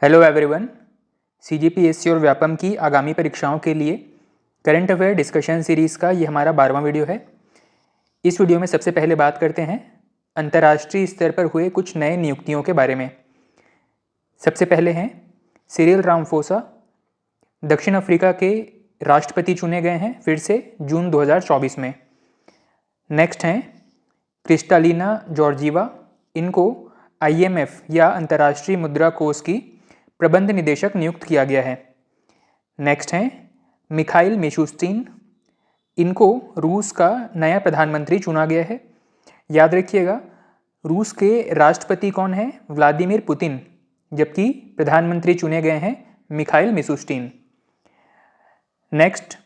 Hello everyone. CGPSC और व्यापम की आगामी परीक्षाओं के लिए करंट अफेयर डिस्कशन सीरीज़ का ये हमारा 12वां वीडियो है। इस वीडियो में सबसे पहले बात करते हैं अंतर्राष्ट्रीय स्तर पर हुए कुछ नए नियुक्तियों के बारे में। सबसे पहले हैं सिरिल रामाफोसा, दक्षिण अफ्रीका के राष्ट्रपति चुने गए हैं फिर से जून 2024 में। नेक्स्ट हैं क्रिस्टालिना जॉर्जीवा, इनको IMF या अंतर्राष्ट्रीय मुद्रा कोष की प्रबंध निदेशक नियुक्त किया गया है। नेक्स्ट हैं मिखाइल मिशुस्तिन, इनको रूस का नया प्रधानमंत्री चुना गया है। याद रखिएगा, रूस के राष्ट्रपति कौन है? व्लादिमीर पुतिन, जबकि प्रधानमंत्री चुने गए हैं Mikhail Mishustin. Next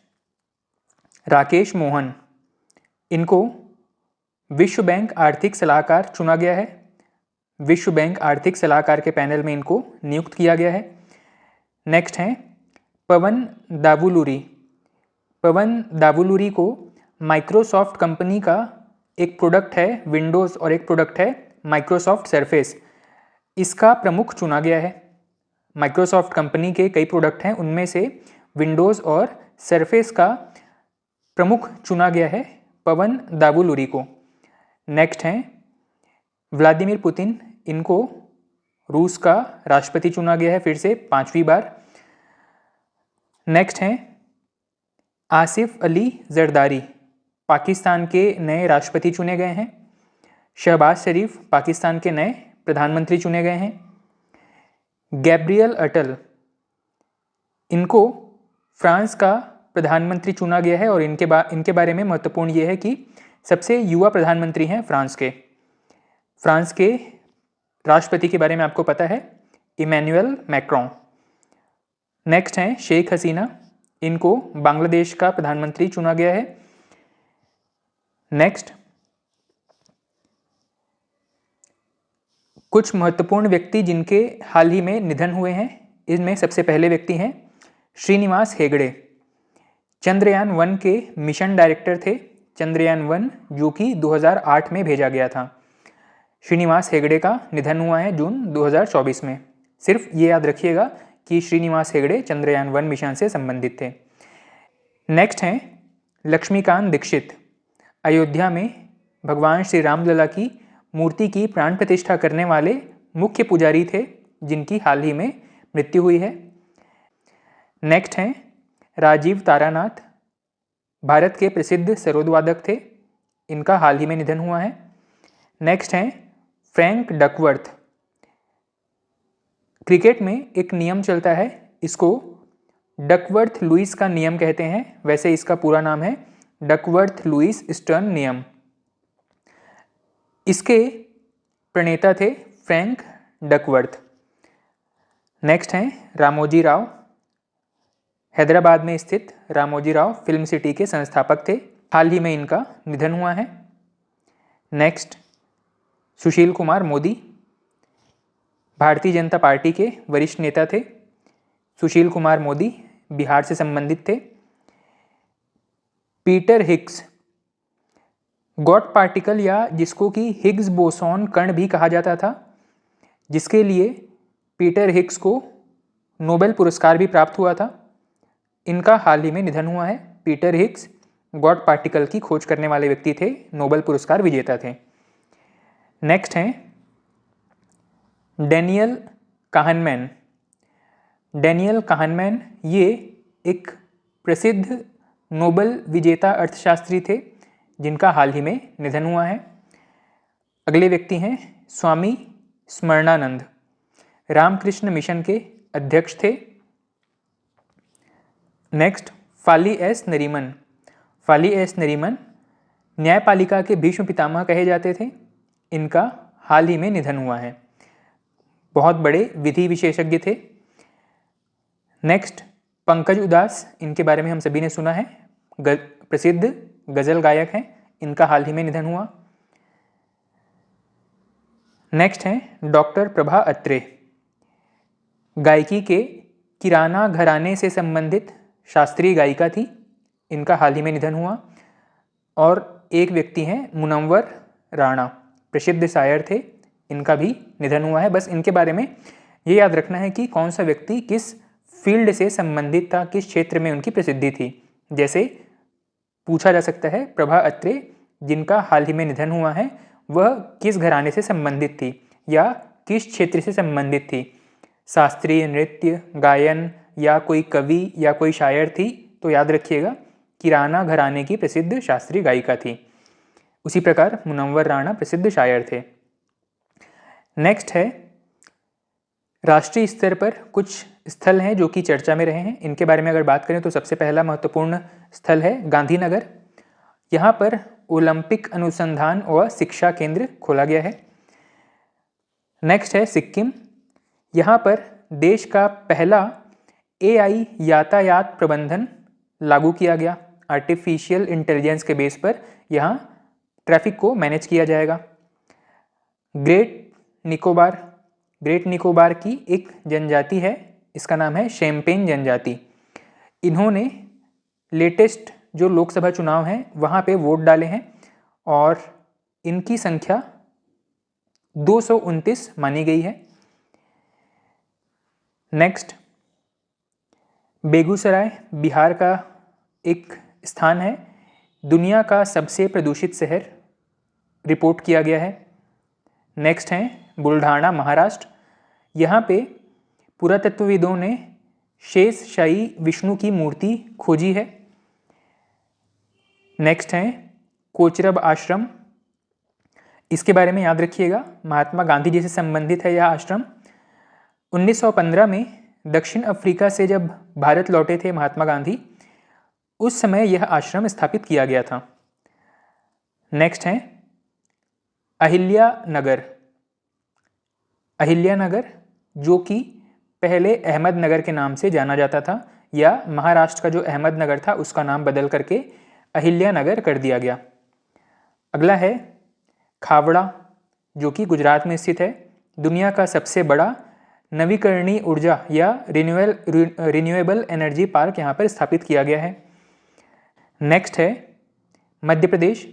Rakesh Mohan, इनको विश्व बैंक आर्थिक सलाहकार चुना गया है। विश्व बैंक आर्थिक सलाहकार के पैनल में इनको नियुक्त किया गया है। नेक्स्ट हैं पवन दावुलुरी। पवन दावुलुरी को माइक्रोसॉफ्ट कंपनी का एक प्रोडक्ट है विंडोज़ और एक प्रोडक्ट है माइक्रोसॉफ्ट सरफेस, इसका प्रमुख चुना गया है। माइक्रोसॉफ्ट कंपनी के कई प्रोडक्ट हैं, उनमें से विंडोज़ और सरफेस का प्रमुख चुना गया है पवन दावुलुरी को। नेक्स्ट हैं व्लादिमीर पुतिन, इनको रूस का राष्ट्रपति चुना गया है फिर से 5वीं बार। नेक्स्ट हैं आसिफ अली जरदारी, पाकिस्तान के नए राष्ट्रपति चुने गए हैं। शहबाज शरीफ पाकिस्तान के नए प्रधानमंत्री चुने गए हैं। गैब्रियल अटल, इनको फ्रांस का प्रधानमंत्री चुना गया है और इनके बारे में महत्वपूर्ण ये है कि सबसे युवा प्रधानमंत्री हैं फ्रांस के राष्ट्रपति के बारे में आपको पता है, इमैनुअल मैक्रोन। नेक्स्ट हैं शेख हसीना, इनको बांग्लादेश का प्रधानमंत्री चुना गया है। नेक्स्ट कुछ महत्वपूर्ण व्यक्ति जिनके हाल ही में निधन हुए हैं, इनमें सबसे पहले व्यक्ति हैं श्रीनिवास हेगड़े, चंद्रयान 1 के मिशन डायरेक्टर थे। चंद्रयान 1 जो कि 2008 में भेजा गया था। श्रीनिवास हेगड़े का निधन हुआ है जून 2024 में। सिर्फ ये याद रखिएगा कि श्रीनिवास हेगड़े चंद्रयान 1 मिशन से संबंधित थे। नेक्स्ट हैं लक्ष्मीकांत दीक्षित, अयोध्या में भगवान श्री रामलला की मूर्ति की प्राण प्रतिष्ठा करने वाले मुख्य पुजारी थे, जिनकी हाल ही में मृत्यु हुई है। नेक्स्ट हैं राजीव तारानाथ, भारत के प्रसिद्ध सरोदवादक थे, इनका हाल ही में निधन हुआ है। नेक्स्ट हैं फ्रैंक डकवर्थ, क्रिकेट में एक नियम चलता है, इसको डकवर्थ लुईस का नियम कहते हैं, वैसे इसका पूरा नाम है डकवर्थ लुईस स्टर्न नियम। इसके प्रणेता थे फ्रैंक डकवर्थ। नेक्स्ट हैं रामोजी राव, हैदराबाद में स्थित रामोजी राव फिल्म सिटी के संस्थापक थे, हाल ही में इनका निधन हुआ है। नेक्स्ट सुशील कुमार मोदी, भारतीय जनता पार्टी के वरिष्ठ नेता थे। सुशील कुमार मोदी बिहार से संबंधित थे। पीटर हिग्स, गॉड पार्टिकल या जिसको कि हिग्स बोसॉन कण भी कहा जाता था, जिसके लिए पीटर हिग्स को नोबेल पुरस्कार भी प्राप्त हुआ था, इनका हाल ही में निधन हुआ है। पीटर हिग्स गॉड पार्टिकल की खोज करने वाले व्यक्ति थे, नोबेल पुरस्कार विजेता थे। नेक्स्ट हैं डैनियल काहनमैन। डैनियल काहनमैन ये एक प्रसिद्ध नोबेल विजेता अर्थशास्त्री थे, जिनका हाल ही में निधन हुआ है। अगले व्यक्ति हैं स्वामी स्मरणानंद, रामकृष्ण मिशन के अध्यक्ष थे। Next Fali S Nariman. Fali S Nariman न्यायपालिका के भीष्म पितामह कहे जाते थे, इनका हाल ही में निधन हुआ है। बहुत बड़े विधि विशेषज्ञ थे। नेक्स्ट पंकज उदास, इनके बारे में हम सभी ने सुना है, प्रसिद्ध गजल गायक हैं, इनका हाल ही में निधन हुआ। नेक्स्ट हैं डॉक्टर प्रभा अत्रे, गायकी के किराना घराने से संबंधित शास्त्रीय गायिका थी, इनका हाल ही में निधन हुआ। और एक व्यक्ति हैं मुनव्वर राणा, प्रसिद्ध शायर थे, इनका भी निधन हुआ है। बस इनके बारे में ये याद रखना है कि कौन सा व्यक्ति किस फील्ड से संबंधित था, किस क्षेत्र में उनकी प्रसिद्धि थी। जैसे पूछा जा सकता है प्रभा अत्रे जिनका हाल ही में निधन हुआ है, वह किस घराने से संबंधित थी या किस क्षेत्र से संबंधित थी। शास्त्रीय नृत्य, गायन या कोई कवि या कोई शायर थी तो याद रखिएगा किराना घराने की प्रसिद्ध शास्त्रीय गायिका थी। उसी प्रकार मुनव्वर राणा प्रसिद्ध शायर थे। नेक्स्ट है राष्ट्रीय स्तर पर कुछ स्थल हैं जो कि चर्चा में रहे हैं। इनके बारे में अगर बात करें तो सबसे पहला महत्वपूर्ण स्थल है गांधीनगर। यहाँ पर ओलंपिक अनुसंधान व शिक्षा केंद्र खोला गया है। नेक्स्ट है सिक्किम। यहाँ पर देश का पहला AI यातायात प्रबंधन लागू किया गया। आर्टिफिशियल इंटेलिजेंस के बेस पर यहाँ ट्रैफिक को मैनेज किया जाएगा। ग्रेट निकोबार की एक जनजाति है, इसका नाम है शेम्पेन जनजाति। इन्होंने लेटेस्ट जो लोकसभा चुनाव हैं वहाँ पे वोट डाले हैं और इनकी संख्या 229 मानी गई है। नेक्स्ट बेगूसराय बिहार का एक स्थान है, दुनिया का सबसे प्रदूषित शहर रिपोर्ट किया गया है। नेक्स्ट है बुल्ढाना महाराष्ट्र। यहाँ पे पुरातत्वविदों ने शेषशाही विष्णु की मूर्ति खोजी है। नेक्स्ट है कोचरब आश्रम। इसके बारे में याद रखिएगा महात्मा गांधी जी से संबंधित है यह आश्रम। 1915 में दक्षिण अफ्रीका से जब भारत लौटे थे महात्मा गांधी, उस समय यह आश्रम स्थापित किया गया था। नेक्स्ट है अहिल्यानगर जो कि पहले अहमदनगर के नाम से जाना जाता था, या महाराष्ट्र का जो अहमदनगर था उसका नाम बदल करके अहिल्यानगर कर दिया गया। अगला है खावड़ा जो कि गुजरात में स्थित है। दुनिया का सबसे बड़ा नवीकरणीय ऊर्जा या रिन्यूएबल एनर्जी पार्क यहाँ पर स्थापित किया गया है। नेक्स्ट है मध्य प्रदेश।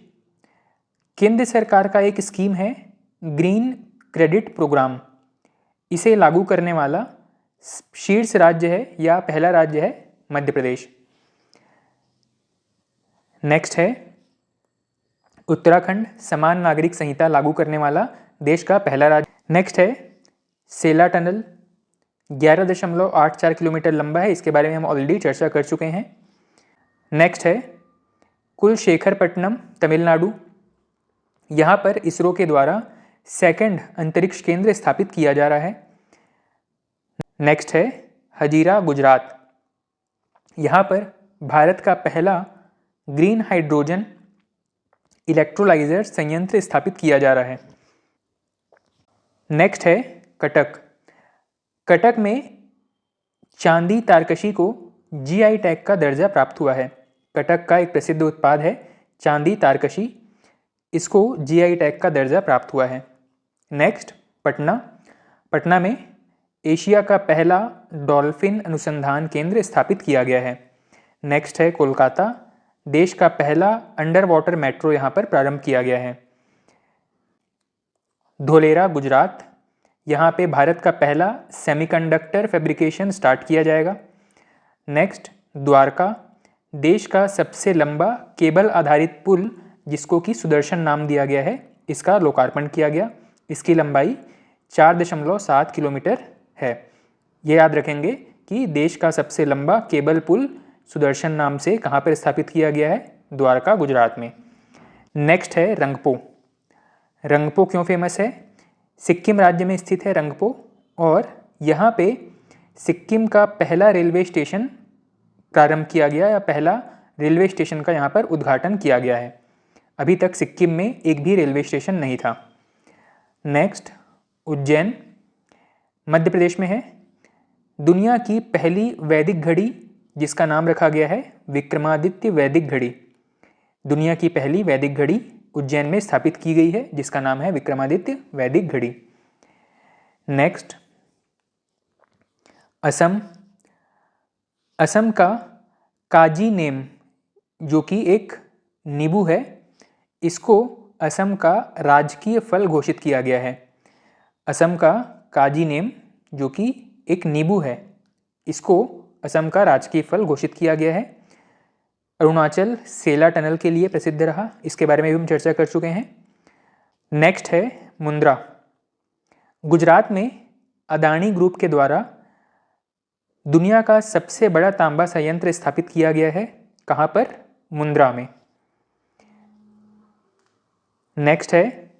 केंद्र सरकार का एक स्कीम है ग्रीन क्रेडिट प्रोग्राम। इसे लागू करने वाला शीर्ष राज्य है या पहला राज्य है मध्य प्रदेश। नेक्स्ट है उत्तराखंड। समान नागरिक संहिता लागू करने वाला देश का पहला राज्य। नेक्स्ट है सेला टनल, 11.84 किलोमीटर लंबा है। इसके बारे में हम ऑलरेडी चर्चा कर चुके हैं। नेक्स्ट है कुलशेखरपट्टनम तमिलनाडु। यहाँ पर इसरो के द्वारा सेकंड अंतरिक्ष केंद्र स्थापित किया जा रहा है। नेक्स्ट है हजीरा गुजरात। यहाँ पर भारत का पहला ग्रीन हाइड्रोजन इलेक्ट्रोलाइजर संयंत्र स्थापित किया जा रहा है। नेक्स्ट है कटक में चांदी तारकशी को GI टैग का दर्जा प्राप्त हुआ है। कटक का एक प्रसिद्ध उत्पाद है चांदी तारकशी, इसको GI टैग का दर्जा प्राप्त हुआ है। नेक्स्ट पटना में एशिया का पहला डॉल्फिन अनुसंधान केंद्र स्थापित किया गया है। नेक्स्ट है कोलकाता। देश का पहला अंडर वाटर मेट्रो यहाँ पर प्रारंभ किया गया है। धोलेरा गुजरात। यहाँ पे भारत का पहला सेमीकंडक्टर फैब्रिकेशन स्टार्ट किया जाएगा। नेक्स्ट द्वारका। देश का सबसे लंबा केबल आधारित पुल जिसको कि सुदर्शन नाम दिया गया है, इसका लोकार्पण किया गया। इसकी लंबाई 4.7 किलोमीटर है। ये याद रखेंगे कि देश का सबसे लंबा केबल पुल सुदर्शन नाम से कहाँ पर स्थापित किया गया है? द्वारका गुजरात में। नेक्स्ट है रंगपो क्यों फेमस है? सिक्किम राज्य में स्थित है रंगपो, और यहाँ पे सिक्किम का पहला रेलवे स्टेशन प्रारंभ किया गया या पहला रेलवे स्टेशन का यहाँ पर उद्घाटन किया गया है। अभी तक सिक्किम में एक भी रेलवे स्टेशन नहीं था। नेक्स्ट उज्जैन मध्य प्रदेश में है। दुनिया की पहली वैदिक घड़ी जिसका नाम रखा गया है विक्रमादित्य वैदिक घड़ी, दुनिया की पहली वैदिक घड़ी उज्जैन में स्थापित की गई है जिसका नाम है विक्रमादित्य वैदिक घड़ी। नेक्स्ट असम का काजी नेम जो कि एक नींबू है, इसको असम का राजकीय फल घोषित किया गया है। असम का काजी नेम जो कि एक नींबू है, इसको असम का राजकीय फल घोषित किया गया है। अरुणाचल सेला टनल के लिए प्रसिद्ध रहा, इसके बारे में भी हम चर्चा कर चुके हैं। नेक्स्ट है मुंद्रा। गुजरात में अदानी ग्रुप के द्वारा दुनिया का सबसे बड़ा तांबा संयंत्र स्थापित किया गया है। कहाँ पर? मुंद्रा में। नेक्स्ट है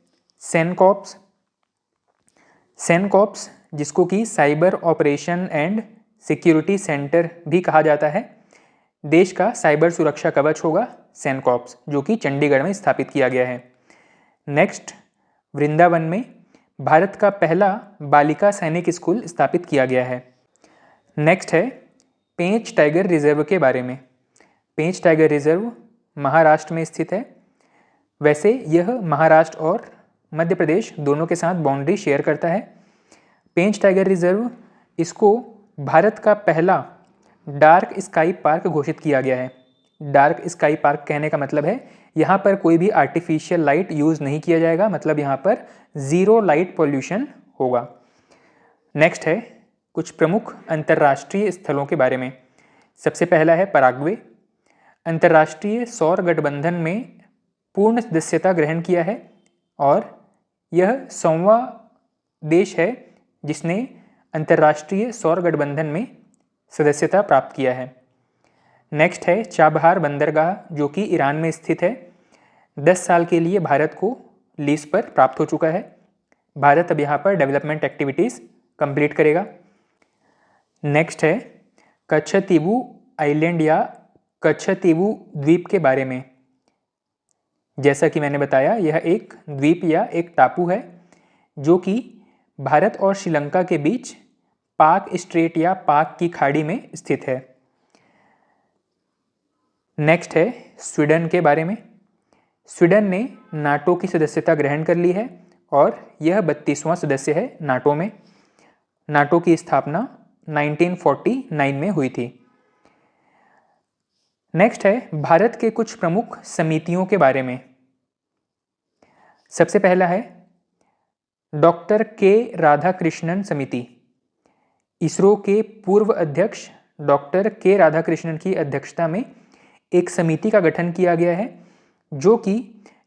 सेनकॉर्प्स। सेनकॉर्प्स जिसको कि cyber operation and security centre भी कहा जाता है, देश का साइबर सुरक्षा कवच होगा सेनकॉर्प्स, जो कि चंडीगढ़ में स्थापित किया गया है। नेक्स्ट, वृंदावन में भारत का पहला बालिका सैनिक स्कूल स्थापित किया गया है। नेक्स्ट है पेंच टाइगर रिजर्व के बारे में। पेंच टाइगर रिजर्व महाराष्ट्र में स्थित है। वैसे यह महाराष्ट्र और मध्य प्रदेश दोनों के साथ बाउंड्री शेयर करता है। पेंच टाइगर रिजर्व, इसको भारत का पहला डार्क स्काई पार्क घोषित किया गया है। डार्क स्काई पार्क कहने का मतलब है यहाँ पर कोई भी आर्टिफिशियल लाइट यूज़ नहीं किया जाएगा, मतलब यहाँ पर ज़ीरो लाइट पॉल्यूशन होगा। नेक्स्ट है कुछ प्रमुख अंतर्राष्ट्रीय स्थलों के बारे में। सबसे पहला है पराग्वे। अंतर्राष्ट्रीय सौर गठबंधन में पूर्ण सदस्यता ग्रहण किया है और यह 100वां देश है जिसने अंतर्राष्ट्रीय सौर गठबंधन में सदस्यता प्राप्त किया है। नेक्स्ट है चाबहार बंदरगाह, जो कि ईरान में स्थित है। 10 साल के लिए भारत को लीज पर प्राप्त हो चुका है। भारत अब यहाँ पर डेवलपमेंट एक्टिविटीज़ कंप्लीट करेगा। नेक्स्ट है कच्छतीवु आइलैंड या कच्छतीवु द्वीप के बारे में। जैसा कि मैंने बताया, यह एक द्वीप या एक टापू है जो कि भारत और श्रीलंका के बीच पाक स्ट्रेट या पाक की खाड़ी में स्थित है। नेक्स्ट है स्वीडन के बारे में। स्वीडन ने नाटो की सदस्यता ग्रहण कर ली है और यह 32वां सदस्य है नाटो में। नाटो की स्थापना 1949 में हुई थी। नेक्स्ट है भारत के कुछ प्रमुख समितियों के बारे में। सबसे पहला है डॉक्टर के राधाकृष्णन समिति। इसरो के पूर्व अध्यक्ष डॉक्टर के राधाकृष्णन की अध्यक्षता में एक समिति का गठन किया गया है जो कि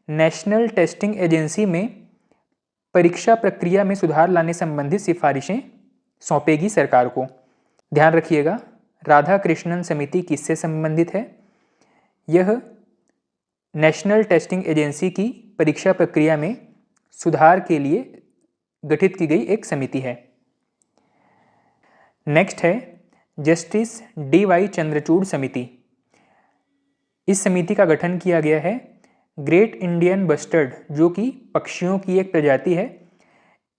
नेशनल टेस्टिंग एजेंसी में परीक्षा प्रक्रिया में सुधार लाने संबंधित सिफारिशें सौंपेगी सरकार को। ध्यान रखिएगा, राधाकृष्णन समिति किससे संबंधित है? यह नेशनल टेस्टिंग एजेंसी की परीक्षा प्रक्रिया में सुधार के लिए गठित की गई एक समिति है। नेक्स्ट है जस्टिस डी.वाई. चंद्रचूड़ समिति। इस समिति का गठन किया गया है ग्रेट इंडियन बस्टर्ड, जो कि पक्षियों की एक प्रजाति है,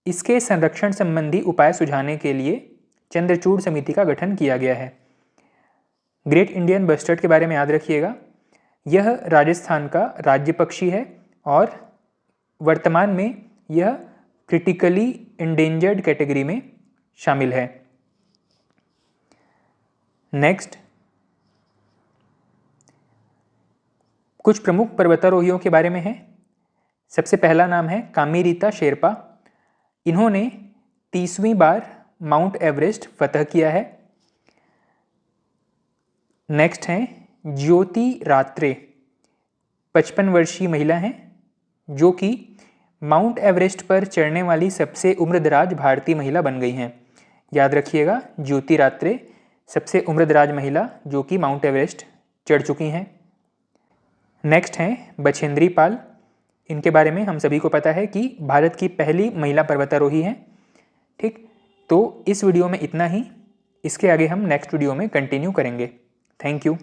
इसके संरक्षण संबंधी उपाय सुझाने के लिए चंद्रचूड़ समिति का गठन किया गया है। ग्रेट इंडियन बस्टर्ड के बारे में याद रखिएगा, यह राजस्थान का राज्य पक्षी है और वर्तमान में यह क्रिटिकली इंडेंजर्ड कैटेगरी में शामिल है। नेक्स्ट, कुछ प्रमुख पर्वतारोहियों के बारे में है। सबसे पहला नाम है कामिरीता शेरपा। इन्होंने 30वीं बार माउंट एवरेस्ट फतह किया है। नेक्स्ट हैं ज्योति रात्रे, 55 वर्षीय महिला हैं जो कि माउंट एवरेस्ट पर चढ़ने वाली सबसे उम्रदराज भारतीय महिला बन गई हैं। याद रखिएगा, ज्योति रात्रे सबसे उम्रदराज महिला जो कि माउंट एवरेस्ट चढ़ चुकी हैं। नेक्स्ट हैं बछेंद्री पाल। इनके बारे में हम सभी को पता है कि भारत की पहली महिला पर्वतारोही हैं। ठीक, तो इस वीडियो में इतना ही। इसके आगे हम नेक्स्ट वीडियो में कंटिन्यू करेंगे। Thank you.